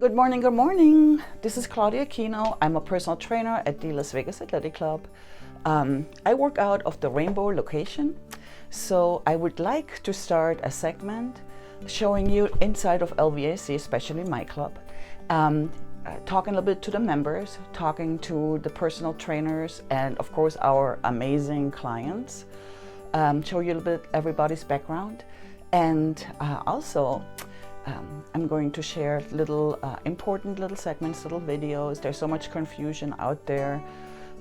Good morning, good morning. This is Claudia Kino. I'm a personal trainer at the Las Vegas Athletic Club. I work out of the Rainbow location. So I would like to start a segment showing you inside of LVAC, especially my club, talking a little bit to the members, talking to the personal trainers, and of course our amazing clients, show you a little bit everybody's background. And also, I'm going to share little important little segments, little videos. There's so much confusion out there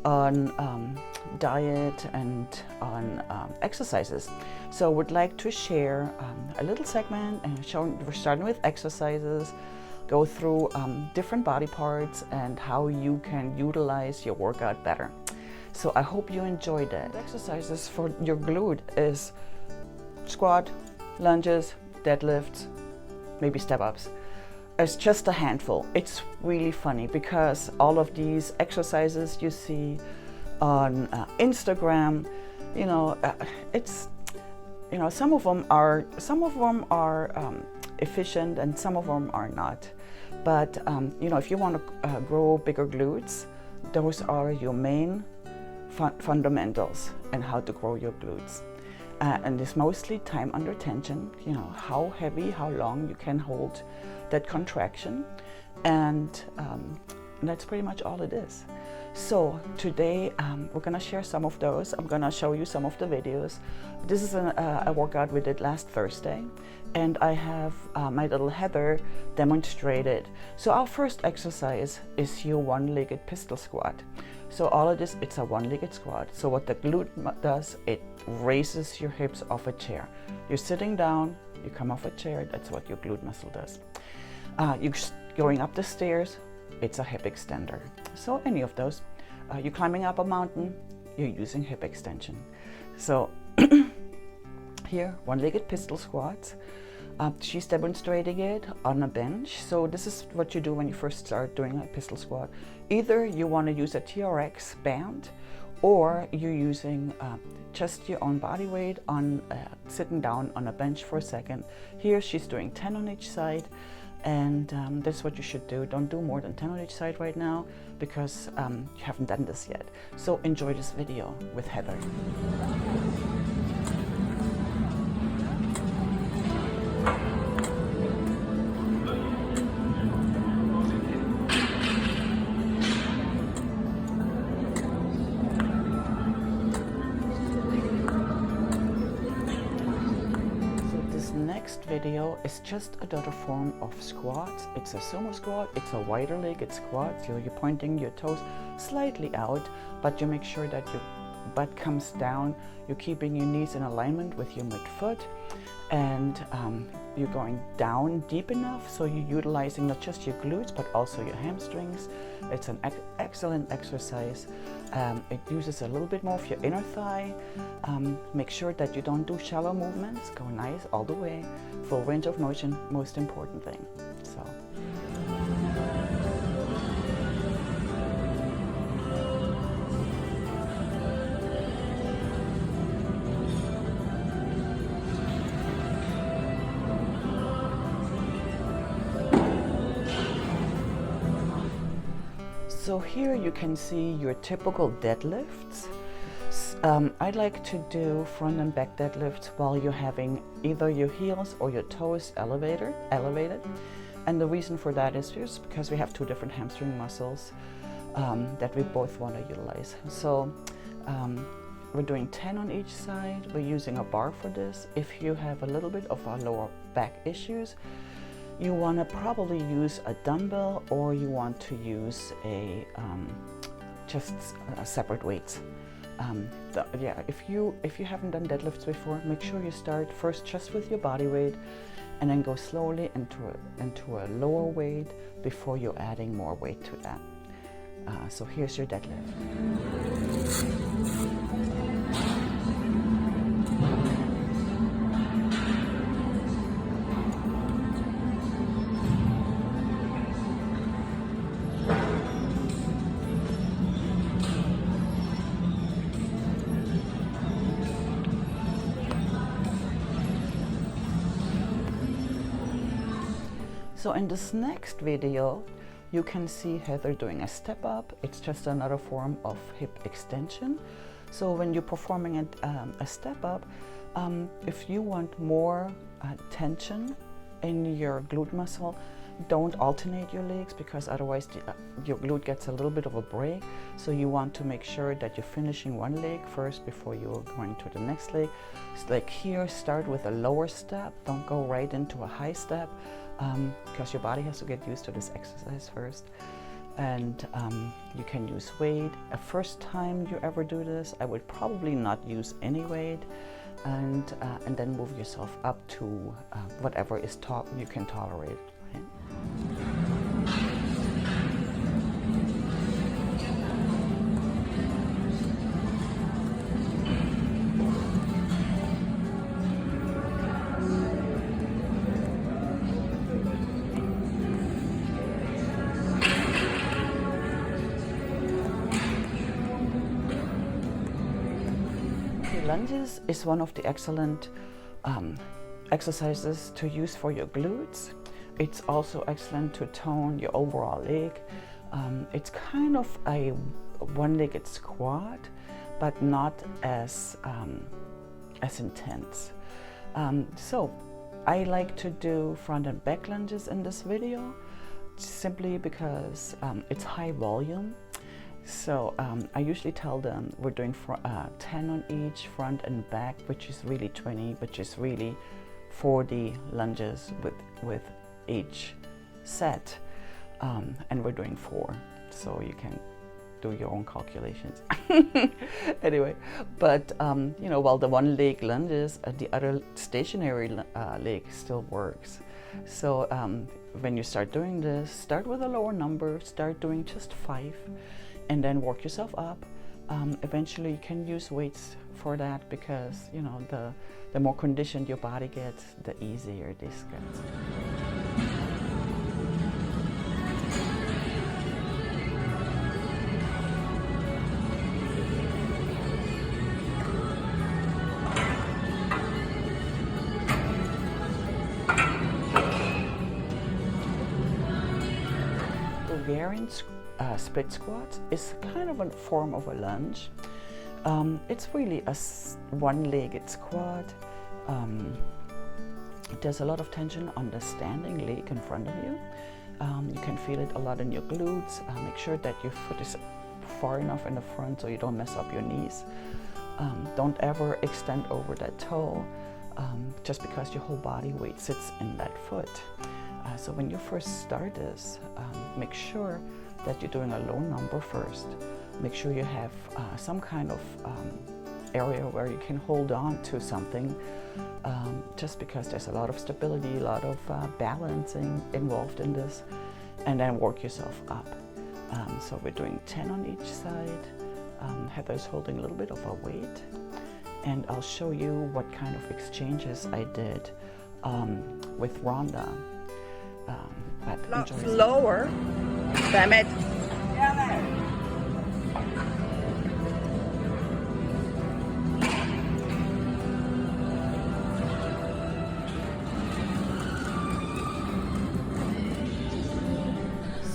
on diet and on exercises. So I would like to share a little segment and we're starting with exercises, go through different body parts and how you can utilize your workout better. So I hope you enjoyed it. Exercises for your glute is squat, lunges, deadlifts, maybe step-ups. It's just a handful. It's really funny because all of these exercises you see on Instagram, some of them are efficient and some of them are not. But if you want to grow bigger glutes, those are your main fundamentals and how to grow your glutes. And it's mostly time under tension, how heavy, how long you can hold that contraction. And that's pretty much all it is. So today we're gonna share some of those. I'm gonna show you some of the videos. This is a workout we did last Thursday. And I have my little Heather demonstrated. So our first exercise is your one-legged pistol squat. So all of this, it's a one-legged squat. So what the glute does, it raises your hips off a chair. You're sitting down, you come off a chair, that's what your glute muscle does. You're going up the stairs, it's a hip extender. So any of those. You're climbing up a mountain, you're using hip extension. So here, one-legged pistol squats. She's demonstrating it on a bench. So this is what you do when you first start doing a pistol squat. Either you want to use a TRX band or you're using just your own body weight on sitting down on a bench for a second. Here she's doing 10 on each side, and that's what you should do. Don't do more than 10 on each side right now because you haven't done this yet. So enjoy this video with Heather. Next video is just another form of squats. It's a sumo squat. It's a wider legged squat. So you're pointing your toes slightly out, but you make sure that your butt comes down. You're keeping your knees in alignment with your midfoot, and you're going down deep enough so you're utilizing not just your glutes but also your hamstrings. It's an excellent exercise. It uses a little bit more of your inner thigh. Make sure that you don't do shallow movements. Go nice all the way. Full range of motion, most important thing. So here you can see your typical deadlifts. I like to do front and back deadlifts while you're having either your heels or your toes elevated. And the reason for that is just because we have two different hamstring muscles that we both want to utilize. So we're doing 10 on each side. We're using a bar for this. If you have a little bit of lower back issues, you want to probably use a dumbbell, or you want to use a just separate weights. If you haven't done deadlifts before, make sure you start first just with your body weight, and then go slowly into a lower weight before you're adding more weight to that. So here's your deadlift. So in this next video, you can see Heather doing a step up. It's just another form of hip extension. So when you're performing a step up, if you want more tension in your glute muscle, don't alternate your legs, because otherwise your glute gets a little bit of a break. So you want to make sure that you're finishing one leg first before you're going to the next leg. So like here, start with a lower step. Don't go right into a high step, because your body has to get used to this exercise first. And you can use weight. A first time you ever do this, I would probably not use any weight, and then move yourself up to whatever is you can tolerate. Right? Lunges is one of the excellent exercises to use for your glutes. It's also excellent to tone your overall leg. It's kind of a one-legged squat, but not as intense. So I like to do front and back lunges in this video, simply because it's high volume. So I usually tell them we're doing 10 on each, front and back, which is really 20, which is really 40 lunges with each set, and we're doing 4, so you can do your own calculations. Anyway, but you know, while the one leg lunges, the other stationary leg still works. So when you start doing this, start with a lower number, start doing just 5, and then work yourself up. Eventually you can use weights for that, because you know, the more conditioned your body gets, the easier this gets. Bulgarian split squats is kind of a form of a lunge. It's really a one-legged squat. There's a lot of tension on the standing leg in front of you. You can feel it a lot in your glutes. Make sure that your foot is far enough in the front so you don't mess up your knees. Don't ever extend over that toe, just because your whole body weight sits in that foot. So when you first start this, make sure that you're doing a low number first. Make sure you have some kind of area where you can hold on to something, just because there's a lot of stability, a lot of balancing involved in this, and then work yourself up. So we're doing 10 on each side. Heather's holding a little bit of a weight, and I'll show you what kind of exchanges I did with Rhonda. But Not slower. Damn it.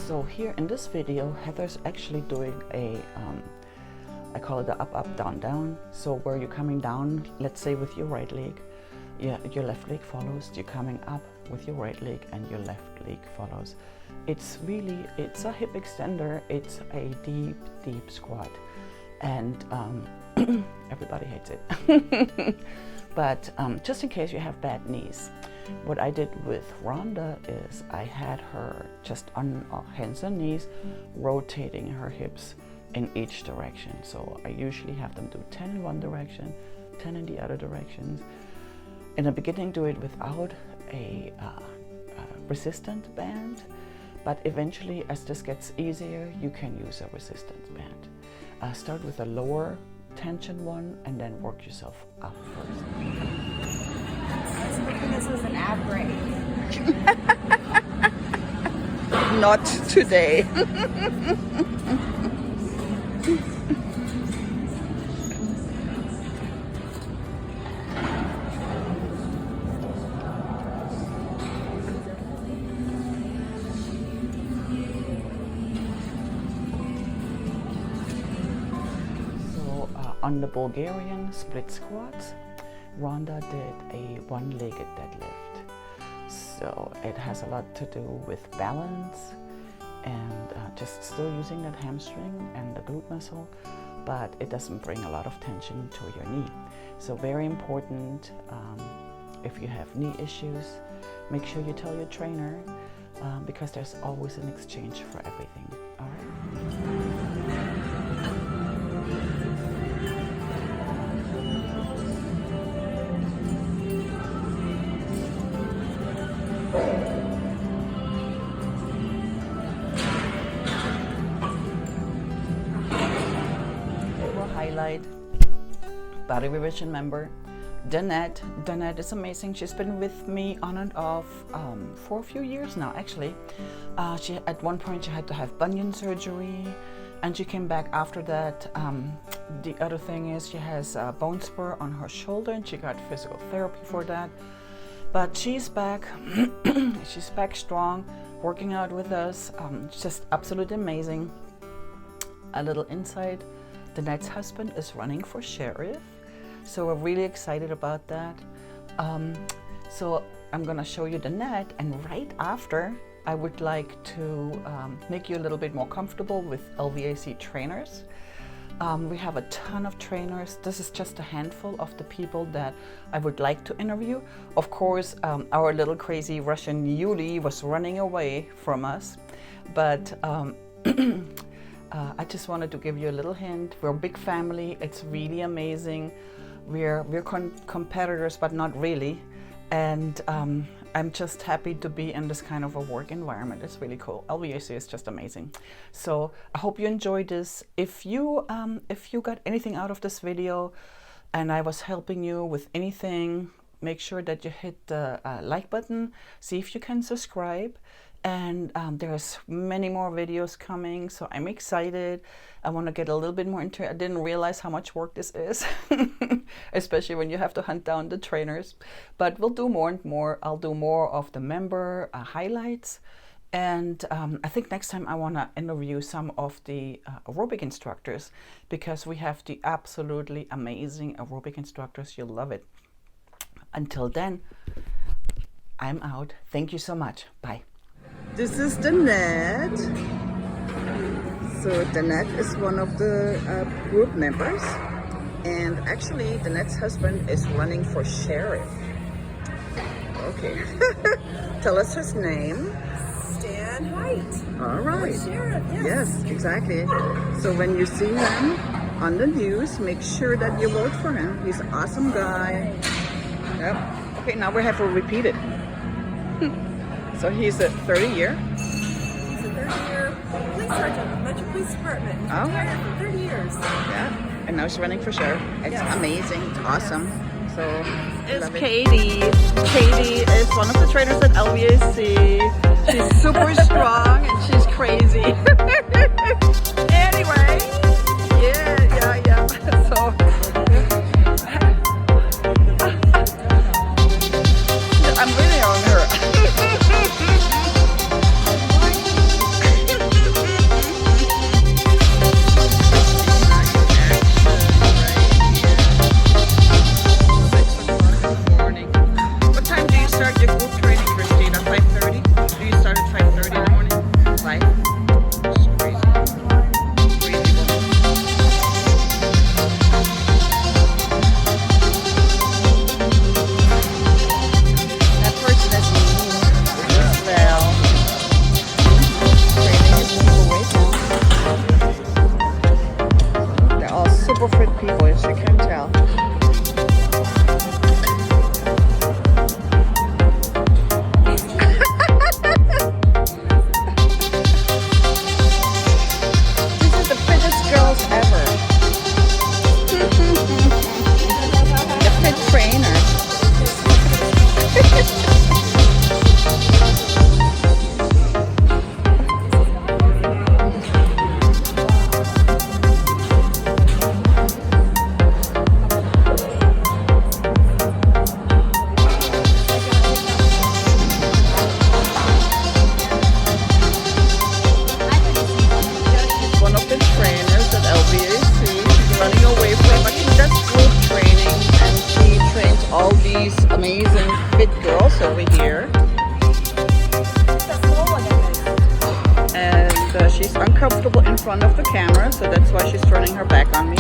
So here in this video, Heather's actually doing a, I call it the up, up, down, down. So where you're coming down, let's say with your right leg, your left leg follows. You're coming up with your right leg and your left leg follows. It's a hip extender. It's a deep, deep squat, and everybody hates it. But just in case you have bad knees, what I did with Rhonda is I had her just on hands and knees, rotating her hips in each direction. So I usually have them do 10 in one direction, 10 in the other directions. In the beginning, do it without a resistant band, but eventually, as this gets easier, you can use a resistance band. Start with a lower tension one, and then work yourself up first. I was thinking this was an ab break. Not today. on the Bulgarian split squats, Rhonda did a one-legged deadlift. So it has a lot to do with balance and just still using that hamstring and the glute muscle, but it doesn't bring a lot of tension to your knee. So very important, if you have knee issues, make sure you tell your trainer because there's always an exchange for everything. All right. Highlight body revision member Danette. Danette is amazing. She's been with me on and off for a few years now, actually. She at one point she had to have bunion surgery, and she came back after that. The other thing is she has a bone spur on her shoulder, and she got physical therapy for that. But she's back. She's back strong, working out with us. Just absolutely amazing. A little insight. Danette's husband is running for sheriff, so we're really excited about that. So I'm gonna show you Danette, and right after I would like to make you a little bit more comfortable with LVAC trainers. We have a ton of trainers. This is just a handful of the people that I would like to interview. Of course, our little crazy Russian Yuli was running away from us, but I just wanted to give you a little hint. We're a big family. It's really amazing. We're competitors, but not really. And I'm just happy to be in this kind of a work environment. It's really cool. LVAC is just amazing. So I hope you enjoyed this. If you got anything out of this video and I was helping you with anything, make sure that you hit the like button. See if you can subscribe. And there's many more videos coming, so I'm excited. I want to get a little bit more into it. I didn't realize how much work this is, especially when you have to hunt down the trainers. But we'll do more and more. I'll do more of the member highlights. And I think next time I want to interview some of the aerobic instructors, because we have the absolutely amazing aerobic instructors. You'll love it. Until then, I'm out. Thank you so much. Bye. This is Danette. So Danette is one of the group members, and actually Danette's husband is running for sheriff. Okay. Tell us his name. Stan White. All right. Sheriff, Yes, exactly. So when you see him on the news, make sure that you vote for him. He's an awesome guy. Yep. Okay, now we have to repeat it. So he's a 30-year. He's a 30-year police sergeant with Metro Police Department. He's retired for 30 years. Yeah, and now she's running for sheriff. It's amazing. It's awesome. So It's Katie. Katie is one of the trainers at LVAC. She's super strong and she's crazy. Anyway, yeah. So I'm really on her. What time do you start your group training, Christina? 5:30? Do you start at 5:30 in the morning? she's uncomfortable in front of the camera, so that's why she's turning her back on me.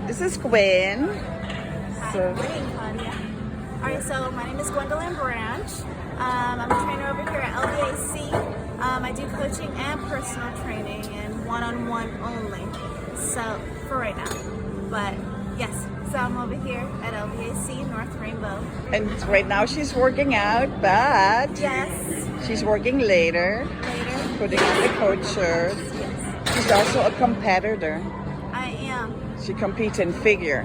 This is Gwen. So, Alright, so my name is Gwendolyn Branch. I'm a trainer over here at LBAC. I do coaching and personal training and one-on-one only. So, for right now. But yes, so I'm over here at LBAC North Rainbow. and right now she's working out, but Yes, she's working later, later. putting on the coach shirt. Yes, She's also a competitor. I am. She competes in figure.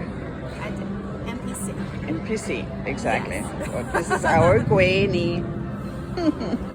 I do. MPC. In PC, exactly. But this is our Gwenny.